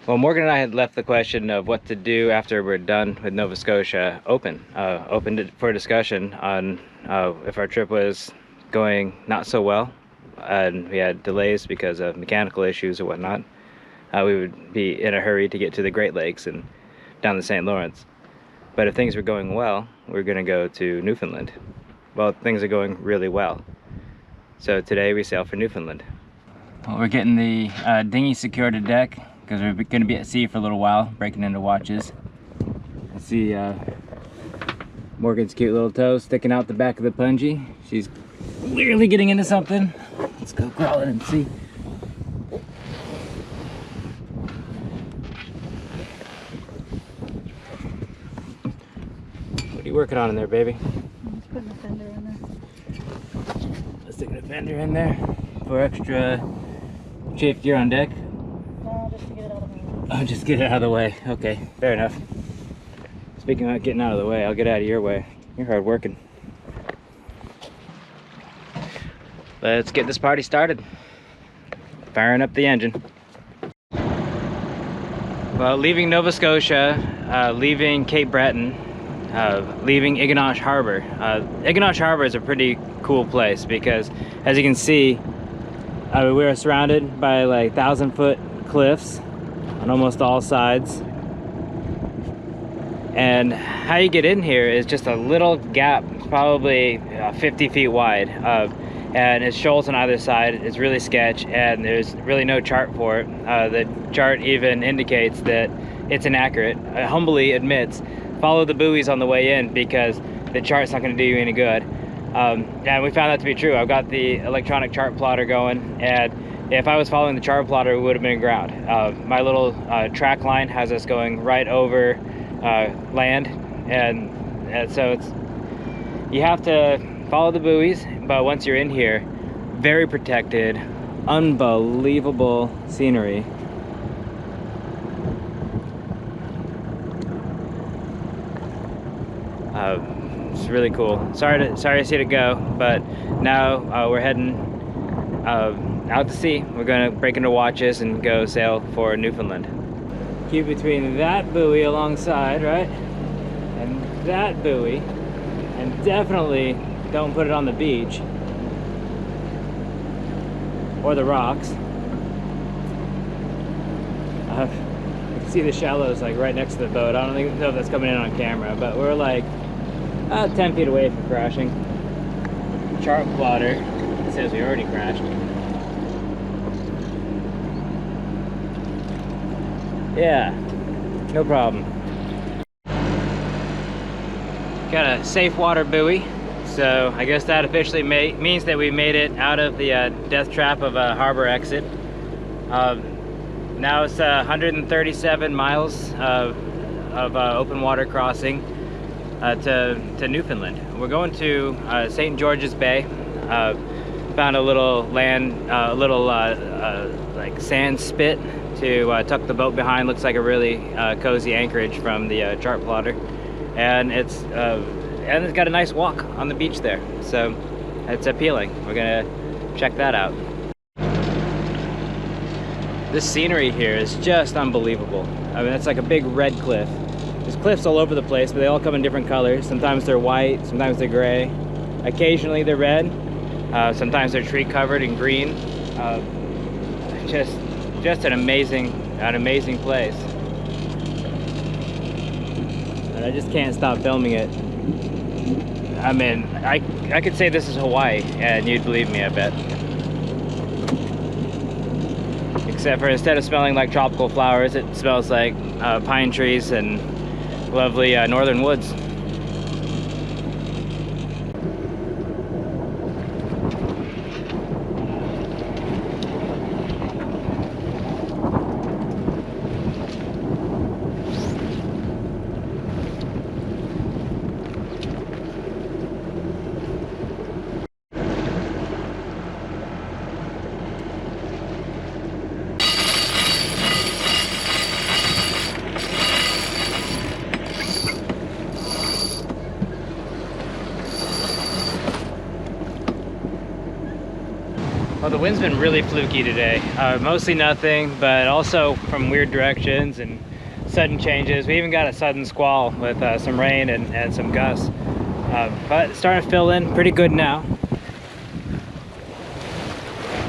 Well, Morgan and I had left the question of what to do after we're done with Nova Scotia open for discussion on if our trip was going not so well and we had delays because of mechanical issues or whatnot. We would be in a hurry to get to the Great Lakes and down the St. Lawrence. But if things were going well, we're going to go to Newfoundland. Well, things are going really well. So today we sail for Newfoundland. Well, we're getting the dinghy secured to deck because we're going to be at sea for a little while, breaking into watches. I see Morgan's cute little toe sticking out the back of the punji. She's clearly getting into something. Let's go crawl in and see. What are you working on in there, baby? I'm just putting a fender in there. Let's stick a fender in there for extra chafe gear on deck. No, just to get it out of the way. Oh, just get it out of the way. Okay, fair enough. Speaking of getting out of the way, I'll get out of your way. You're hard working. Let's get this party started. Firing up the engine. Well, leaving Nova Scotia, leaving Cape Breton, leaving Iganosh Harbor. Iganosh Harbor is a pretty cool place because, as you can see, we are surrounded by like 1,000-foot cliffs on almost all sides. And how you get in here is just a little gap, probably 50 feet wide, and it's shoals on either side. It's really sketch, and there's really no chart for it. The chart even indicates that it's inaccurate. It humbly admits, follow the buoys on the way in because the chart's not going to do you any good. And we found that to be true. I've got the electronic chart plotter going, and if I was following the chart plotter, we would have been ground. My little track line has us going right over land, and so you have to follow the buoys, but once you're in here, very protected, unbelievable scenery. It's really cool. Sorry to see it go, but now we're heading out to sea. We're gonna break into watches and go sail for Newfoundland. Keep between that buoy alongside, right, and that buoy, and definitely don't put it on the beach or the rocks. You can see the shallows like right next to the boat. I don't know if that's coming in on camera, but we're like 10 feet away from crashing. Chart plotter says we already crashed. Yeah, no problem. Got a safe water buoy, so I guess that officially means that we made it out of the death trap of a harbor exit. Now it's 137 miles of open water crossing to Newfoundland. We're going to St. George's Bay. Found a little like sand spit to tuck the boat behind. Looks like a really cozy anchorage from the chart plotter, and it's got a nice walk on the beach there, so it's appealing. We're gonna check that out. This scenery here is just unbelievable. I mean, it's like a big red cliff. There's cliffs all over the place, but they all come in different colors. Sometimes they're white, sometimes they're gray. Occasionally they're red. Sometimes they're tree covered in green. Just an amazing place. And I just can't stop filming it. I mean, I could say this is Hawaii, and you'd believe me, I bet. Except for instead of smelling like tropical flowers, it smells like pine trees and lovely northern woods. Well, the wind's been really fluky today. Mostly nothing, but also from weird directions and sudden changes. We even got a sudden squall with some rain and some gusts. But it's starting to fill in pretty good now.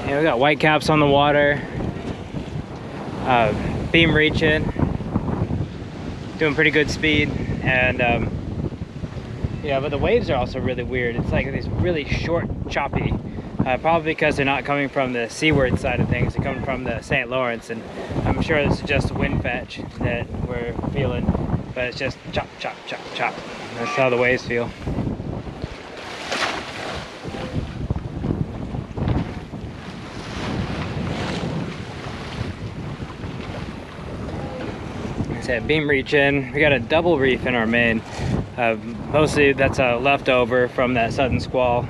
And we got whitecaps on the water. Beam reaching. Doing pretty good speed. And yeah, but the waves are also really weird. It's like these really short, choppy. Probably because they're not coming from the seaward side of things, they're coming from the St. Lawrence, and I'm sure this is just wind fetch that we're feeling, but it's just chop, chop, chop, chop. That's how the waves feel. Like I said, beam reaching. We got a double reef in our main. Mostly that's a leftover from that sudden squall.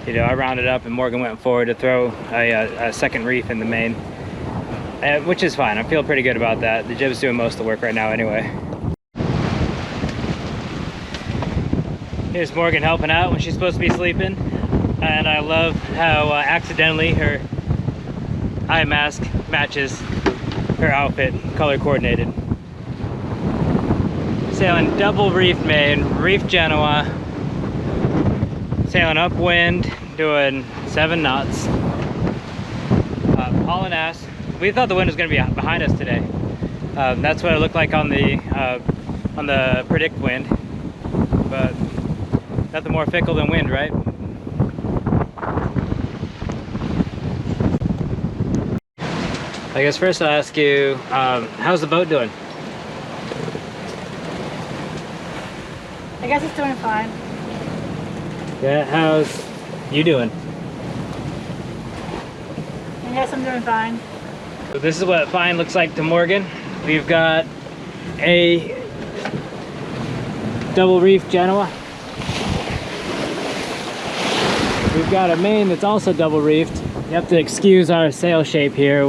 You know, I rounded up and Morgan went forward to throw a second reef in the main, which is fine. I feel pretty good about that. The jib's doing most of the work right now anyway. Here's Morgan helping out when she's supposed to be sleeping. And I love how accidentally her eye mask matches her outfit, color coordinated. Sailing double reef main, reef Genoa. Sailing upwind, doing 7 knots. Hauling ass. We thought the wind was going to be behind us today. That's what it looked like on the predict wind. But nothing more fickle than wind, right? I guess first I'll ask you, how's the boat doing? I guess it's doing fine. Yeah, how's you doing? I guess I'm doing fine. So this is what fine looks like to Morgan. We've got a double reef Genoa. We've got a main that's also double reefed. You have to excuse our sail shape here.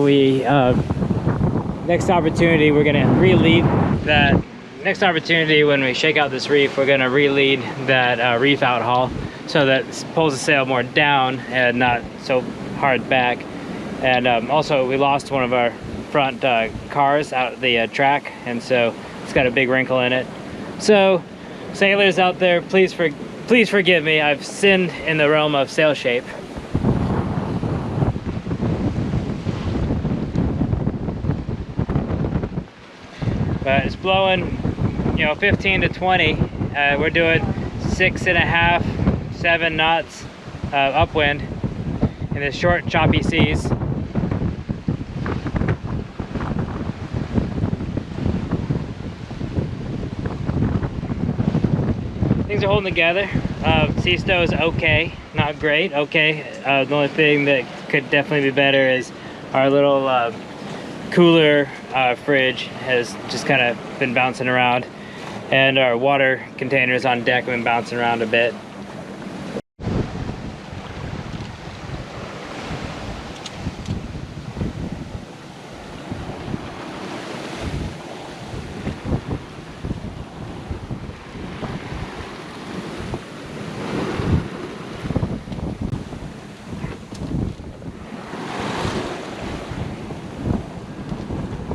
Next opportunity we're gonna re-lead that. Next opportunity when we shake out this reef, we're gonna re-lead that reef out haul, so that it pulls the sail more down and not so hard back. And also we lost one of our front cars out the track, and so it's got a big wrinkle in it. So sailors out there, please forgive me. I've sinned in the realm of sail shape. But it's blowing, you know, 15 to 20. We're doing 6.5, 7 knots upwind in the short, choppy seas. Things are holding together. Sea stow is okay, not great, okay. The only thing that could definitely be better is our little cooler fridge has just kind of been bouncing around, and our water containers on deck have been bouncing around a bit.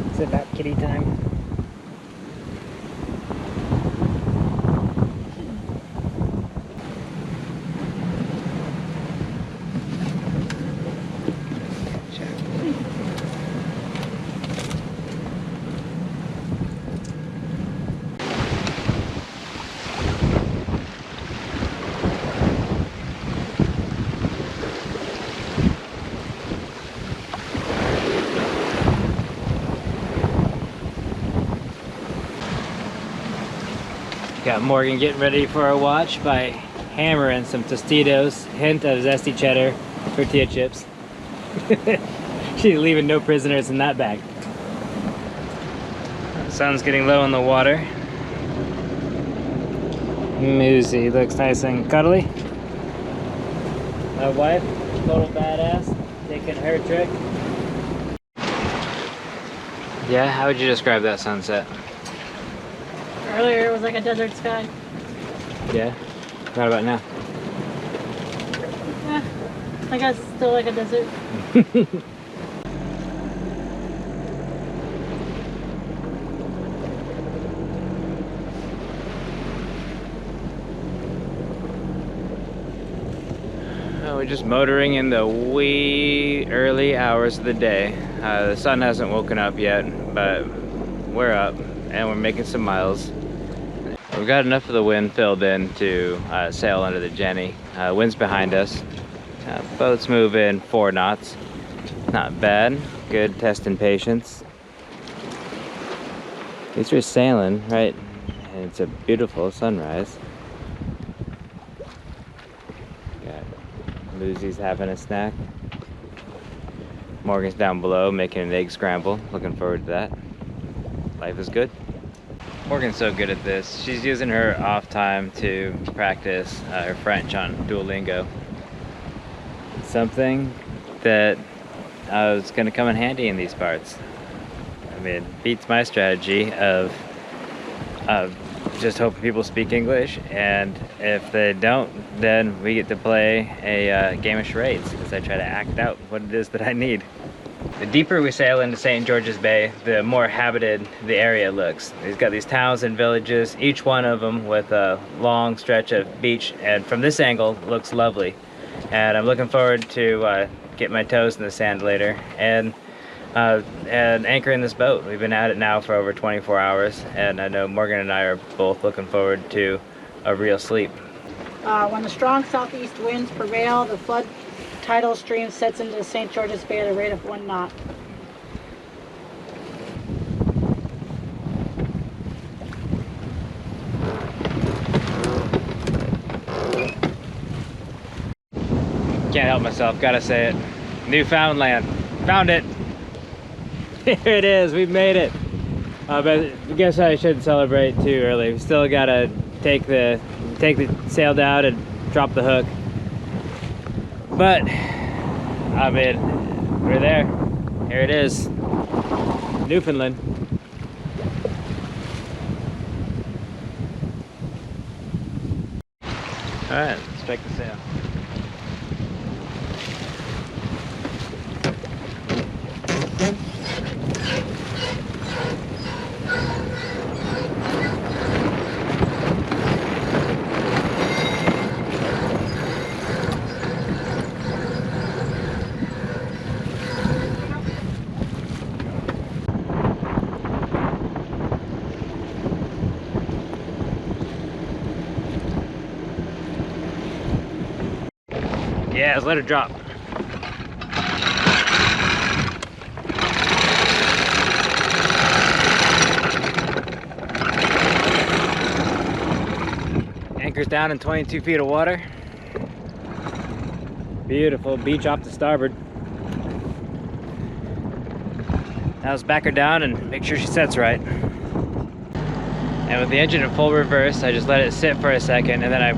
It's about kitty time. Got Morgan getting ready for a watch by hammering some Tostitos, hint of zesty cheddar, tortilla chips. She's leaving no prisoners in that bag. The sun's getting low in the water. Moosley looks nice and cuddly. My wife, total badass, taking her trick. Yeah, how would you describe that sunset? Earlier it was like a desert sky. Yeah? What about now? Yeah, I guess it's still like a desert. We're just motoring in the wee early hours of the day. The sun hasn't woken up yet, but we're up and we're making some miles. We've got enough of the wind filled in to sail under the Jenny. Wind's behind us. Boat's moving 4 knots. Not bad. Good testing patience. At least we're sailing, right? And it's a beautiful sunrise. Lucy's having a snack. Morgan's down below making an egg scramble. Looking forward to that. Life is good. Morgan's so good at this. She's using her off time to practice her French on Duolingo. Something that is going to come in handy in these parts. I mean, beats my strategy of just hoping people speak English, and if they don't, then we get to play a game of charades as I try to act out what it is that I need. The deeper we sail into St. George's Bay, the more inhabited the area looks. We've got these towns and villages, each one of them with a long stretch of beach, and from this angle looks lovely. And I'm looking forward to get my toes in the sand later and anchoring this boat. We've been at it now for over 24 hours, and I know Morgan and I are both looking forward to a real sleep. When the strong southeast winds prevail, the flood tidal stream sets into St. George's Bay at a rate of 1 knot. Can't help myself, gotta say it. Newfoundland, found it. Here it is, we made it. But I guess I shouldn't celebrate too early. We still gotta take the sail down and drop the hook. But I mean, we're there. Here it is, Newfoundland. All right, let's strike the sail. Yeah, let's let her drop. Anchor's down in 22 feet of water. Beautiful beach off to starboard. Now let's back her down and make sure she sets right. And with the engine in full reverse, I just let it sit for a second, and then I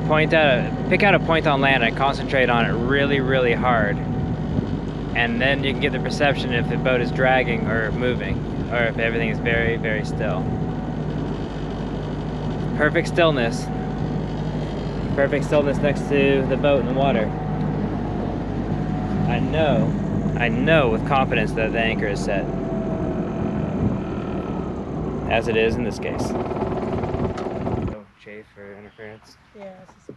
pick out a point on land. I concentrate on it really, really hard. And then you can get the perception if the boat is dragging or moving, or if everything is very, very still. Perfect stillness. Perfect stillness next to the boat in the water. I know with confidence that the anchor is set. As it is in this case. Chafe or interference? Yeah, this is fun.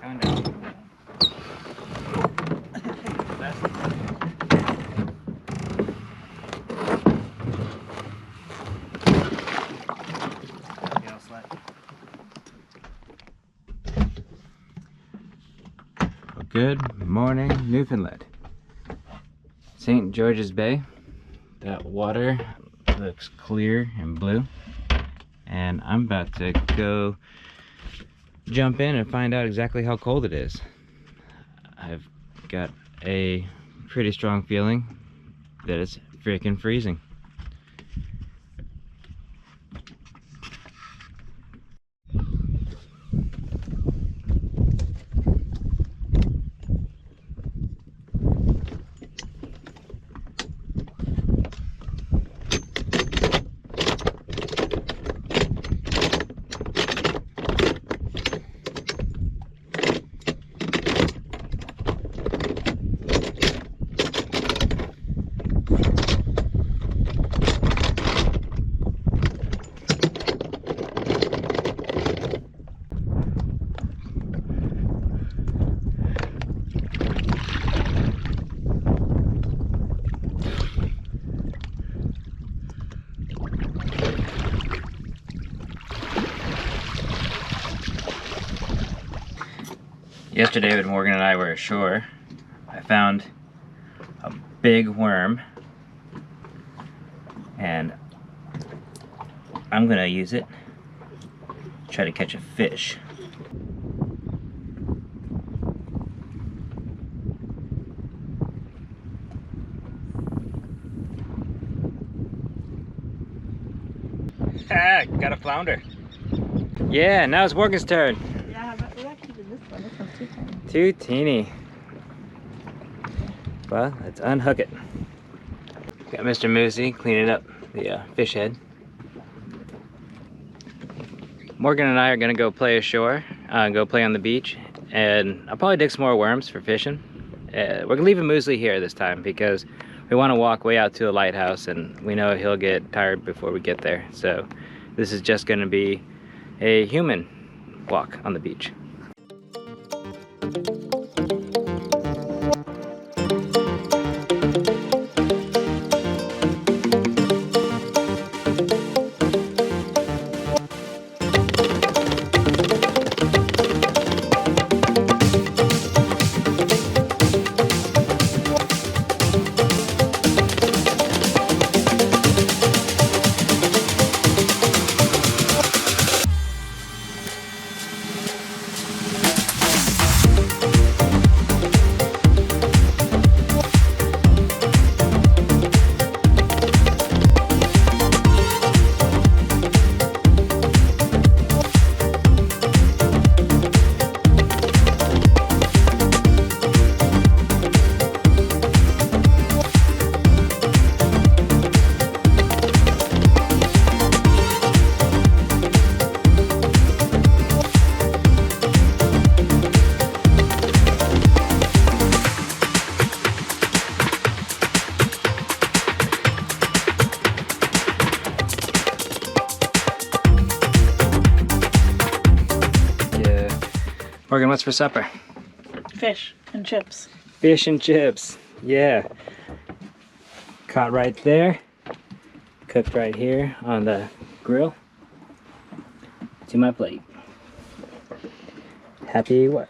Coming down. Good morning, Newfoundland. St. George's Bay. That water looks clear and blue. And I'm about to go jump in and find out exactly how cold it is. I've got a pretty strong feeling that it's freaking freezing. Yesterday when Morgan and I were ashore, I found a big worm, and I'm gonna use it to try to catch a fish. Ah, got a flounder. Yeah, now it's Morgan's turn. Yeah, but we're not keeping this one. This one's too tiny. Too teeny. Well, let's unhook it. Got Mr. Moosley cleaning up the fish head. Morgan and I are gonna go play ashore, go play on the beach, and I'll probably dig some more worms for fishing. We're leaving Moosley here this time because we want to walk way out to the lighthouse, and we know he'll get tired before we get there. So this is just gonna be a human walk on the beach. Morgan, what's for supper? Fish and chips. Fish and chips, yeah. Caught right there, cooked right here on the grill to my plate. Happy wife.